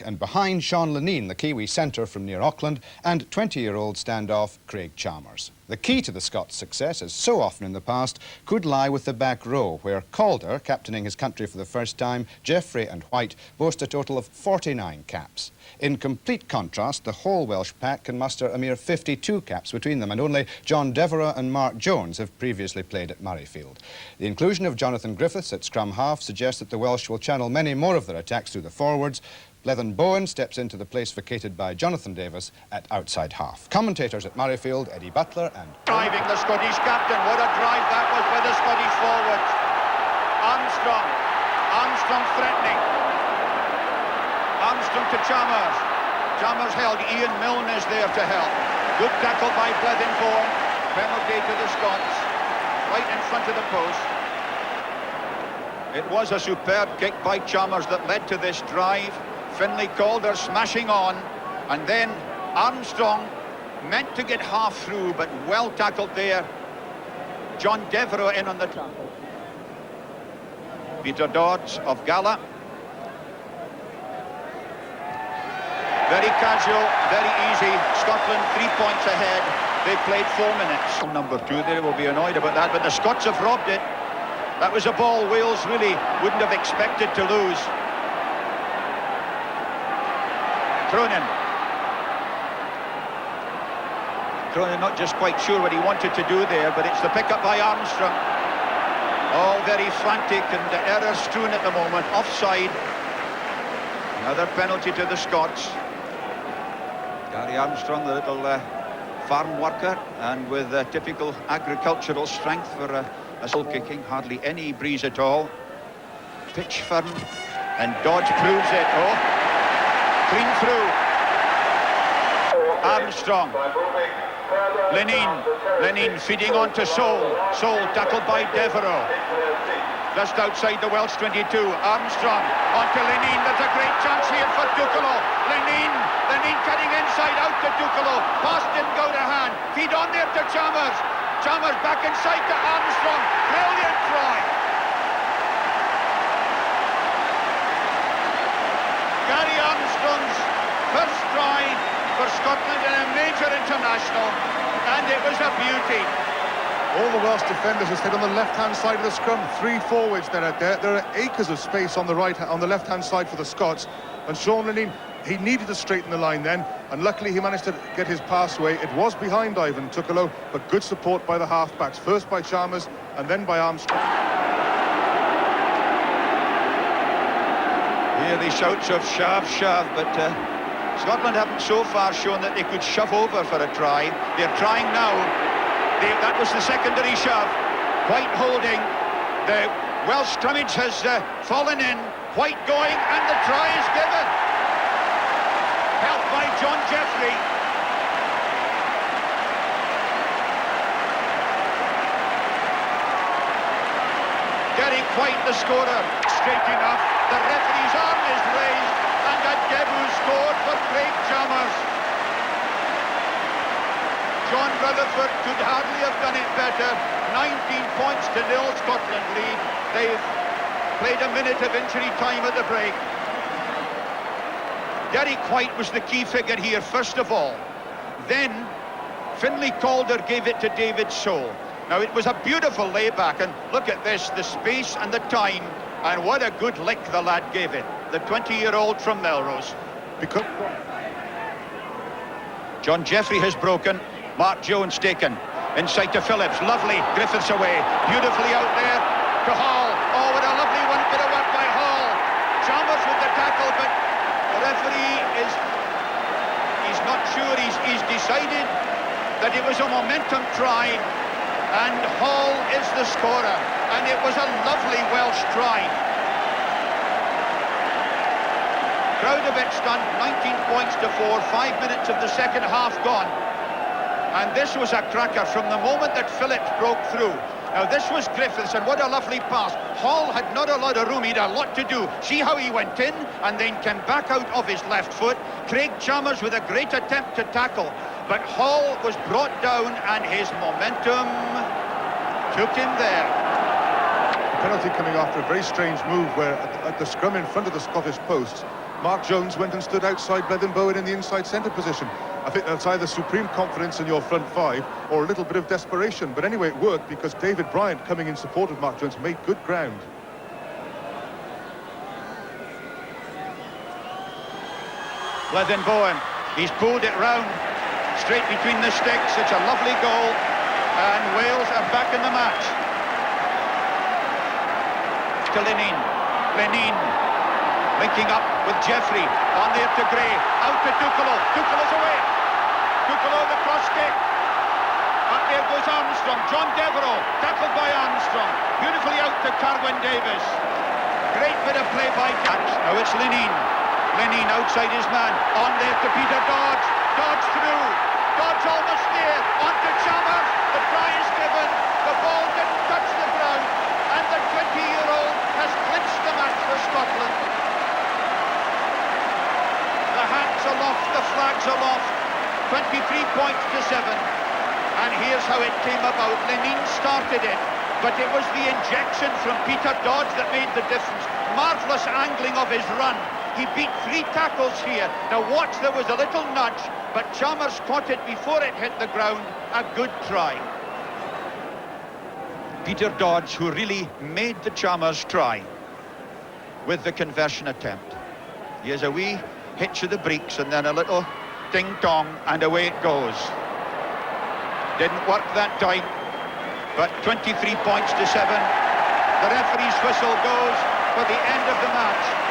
and behind Sean Lenine, the Kiwi centre from near Auckland, and 20-year-old standoff Craig Chalmers. The key to the Scots' success, as so often in the past, could lie with the back row, where Calder, captaining his country for the first time, Jeffrey and White boast a total of 49 caps. In complete contrast, the whole Welsh pack can muster a mere 52 caps between them, and only John Devereux and Mark Jones have previously played at Murrayfield. The inclusion of Jonathan Griffiths at scrum half suggests that the Welsh will channel many more of their attacks through the forwards. Blethen Bowen steps into the place vacated by Jonathan Davis at outside half. Commentators at Murrayfield, Eddie Butler and... Driving the Scottish captain. What a drive that was by the Scottish forwards. Armstrong threatening. Armstrong to Chalmers. Chalmers held. Ian Milne is there to help. Good tackle by Blethen Bowen. Penalty to the Scots. Right in front of the post. It was a superb kick by Chalmers that led to this drive. Finlay Calder smashing on, and then Armstrong meant to get half through, but well tackled there. John Devereux in on the tackle. Peter Dodds of Gala. Very casual, very easy. Scotland 3 points ahead. They played 4 minutes. Number 2 there will be annoyed about that, but the Scots have robbed it. That was a ball Wales really wouldn't have expected to lose. Cronin not just quite sure what he wanted to do there, but it's the pick-up by Armstrong. All very frantic and errors strewn at the moment. Offside. Another penalty to the Scots. Gary Armstrong, the little farm worker, and with typical agricultural strength for a soul kicking. Hardly any breeze at all. Pitch firm, and Dodds proves it. Oh! Clean through. Armstrong. Lenine feeding on to Soul. Soul tackled by Devereux. Just outside the Welsh 22. Armstrong on to Lenine. There's a great chance here for Ducalo. Lenine cutting inside out to Ducalo. Pass didn't go to hand. Feed on there to Chalmers. Chalmers back inside to Armstrong. Brilliant try. Gary Armstrong's first try for Scotland in a major international, and it was a beauty. All the Welsh defenders have stayed on the left-hand side of the scrum. 3 forwards that are there. There are acres of space on the left-hand side for the Scots. And Sean Lenine, he needed to straighten the line then, and luckily he managed to get his pass away. It was behind Ivan Tucalo, but good support by the halfbacks. First by Chalmers, and then by Armstrong. Here the shouts of shove, but Scotland haven't so far shown that they could shove over for a try. They're trying now. That was the secondary shove. White holding. The Welsh scrummage has fallen in. White going, and the try is given. Helped by John Jeffrey. Derek White, the scorer. Straight enough. The referee's arm is raised, and a debut scored for Craig Chalmers. John Rutherford could hardly have done it better. 19 points to 0, Scotland lead. They've played a minute of injury time at the break. Derek White was the key figure here, first of all. Then, Finlay Calder gave it to David Soul. Now, it was a beautiful layback, and look at this, the space and the time. And what a good lick the lad gave it, the 20-year-old from Melrose. John Jeffrey has broken. Mark Jones taken. Inside to Phillips. Lovely. Griffiths away. Beautifully out there to Hall. Oh, what a lovely one. Bit of work by Hall. Chalmers with the tackle, but the referee he's not sure. He's decided that it was a momentum try. And Hall is the scorer. And it was a lovely Welsh try. Crowd a bit stunned. 19 points to 4. 5 minutes of the second half gone. And this was a cracker from the moment that Phillips broke through. Now this was Griffiths, and what a lovely pass. Hall had not a lot of room, he'd a lot to do. See how he went in and then came back out of his left foot. Craig Chalmers with a great attempt to tackle, but Hall was brought down and his momentum took him there. The penalty coming after a very strange move where at the scrum in front of the Scottish post, Mark Jones went and stood outside Blethen Bowen in the inside centre position. I think that's either supreme confidence in your front five or a little bit of desperation. But anyway, it worked because David Bryant, coming in support of Mark Jones, made good ground. Blethen Bowen, he's pulled it round, straight between the sticks. It's a lovely goal, and Wales are back in the match. To Lenine, linking up with Jeffrey, on there to Gray, out to Ducolo, Ducolo's away, Ducolo the cross kick, up there goes Armstrong, John Devereux, tackled by Armstrong, beautifully out to Carwyn Davis, great bit of play by Catch. Now it's Lenine outside his man, on there to Peter Dodge, Dodge through, Dodge almost there, on to Chalmers, the try is given, the ball didn't touch the ground, and the 20-year-old has clinched the match for Scotland. The hats aloft, the flags aloft, 23 points to 7, and here's how it came about. Lenine started it, but it was the injection from Peter Dodge that made the difference. Marvellous angling of his run. He beat 3 tackles here. Now watch, there was a little nudge, but Chalmers caught it before it hit the ground. A good try. Peter Dodge, who really made the Chalmers try with the conversion attempt. He has a wee hitch of the breeks and then a little ding-dong, and away it goes. Didn't work that time, but 23 points to 7. The referee's whistle goes for the end of the match.